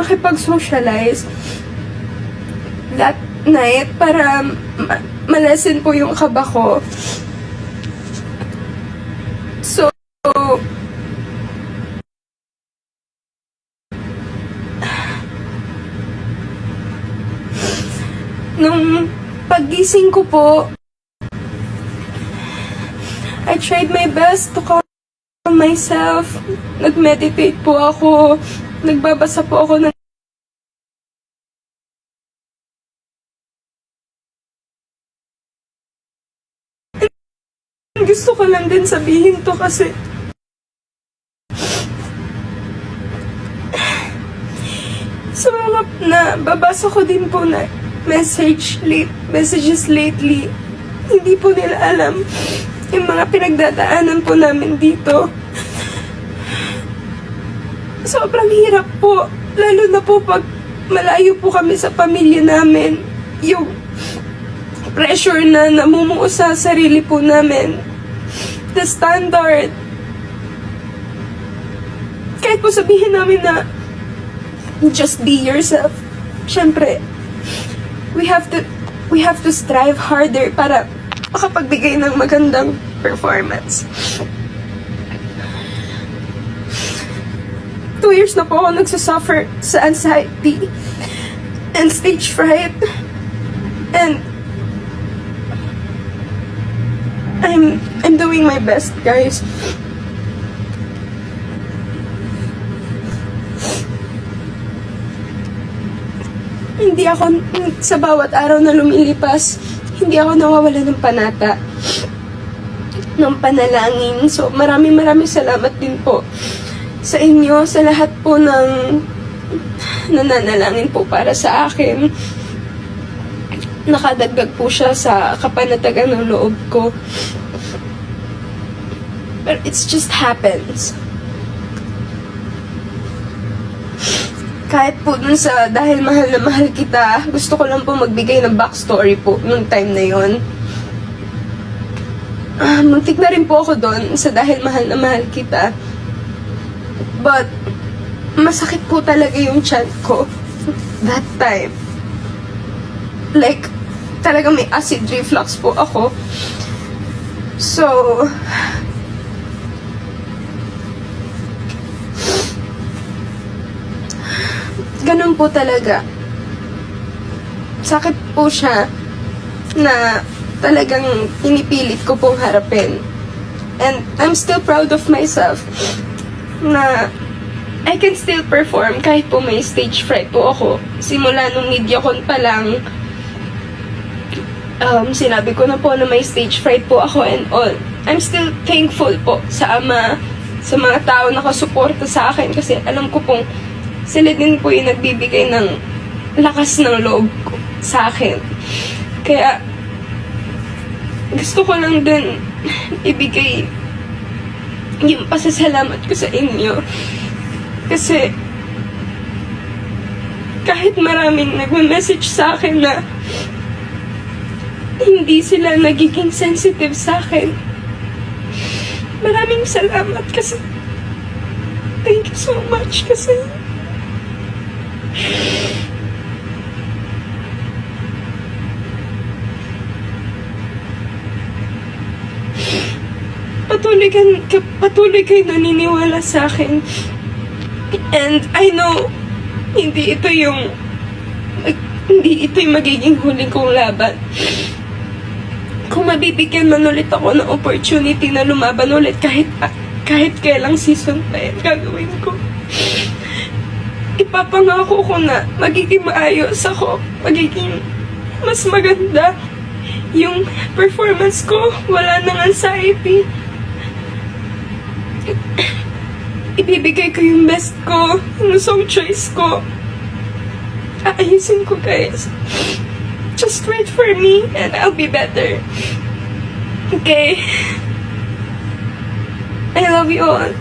makipag-socialize that night para malesen po yung kaba ko. So, nung paggising ko po, I tried my best to calm myself. Nag-meditate po ako. Nagbabasa po ako ng gusto ko lang din sabihin to kasi sa mga nababasa ko din po na messages lately, hindi po nila alam yung mga pinagdadaanan po namin dito. Sobrang hirap po, lalo na po pag malayo po kami sa pamilya namin. Yung pressure na namumuo sa sarili po namin, the standard, kahit po sabihin namin na just be yourself, syempre we have to strive harder para makapagbigay ng magandang performance. 2 years na po ako nagsasuffer sa anxiety and stage fright, and I'm doing my best, guys. Hindi ako, sa bawat araw na lumilipas, hindi ako nawawala ng panata, ng panalangin. So, maraming salamat din po sa inyo, sa lahat po ng nananalangin po para sa akin. Nakadagdag po siya sa kapanatagan ng loob ko. But it just happens. Kahit po dun sa dahil mahal na mahal kita, gusto ko lang po magbigay ng backstory po nung time na yon. Muntik na rin po ako dun sa dahil mahal na mahal kita. But, masakit po talaga yung tiyan ko that time. Like, talagang may acid reflux po ako. So, ganun po talaga. Sakit po siya na talagang pinipilit ko pong harapin. And I'm still proud of myself na I can still perform kahit po may stage fright po ako. Simula nung MediaCon pa lang, sinabi ko na po na may stage fright po ako and all. I'm still thankful po sa Ama, sa mga tao na nakasuporta sa akin kasi alam ko pong sila din po yung nagbibigay ng lakas ng loob ko sa akin. Kaya gusto ko lang din ibigay yung pasasalamat ko sa inyo. Kasi kahit maraming nagme-message sa akin na hindi sila nagiging sensitive sa akin, maraming salamat kasi thank you so much kasi patuloy kayo naniniwala sa akin. And I know hindi ito yung magiging huling kong laban. Kung mabibigyan man ulit ako ng opportunity na lumaban ulit kahit kailang season pa yan, gagawin ko. Ipapangako ko na magiging maayos ako, magiging mas maganda yung performance ko, wala nang anxiety. Ibibigay ko yung best ko, yung song choice ko. Aayusin ko, guys. Just wait for me and I'll be better. Okay? I love you all.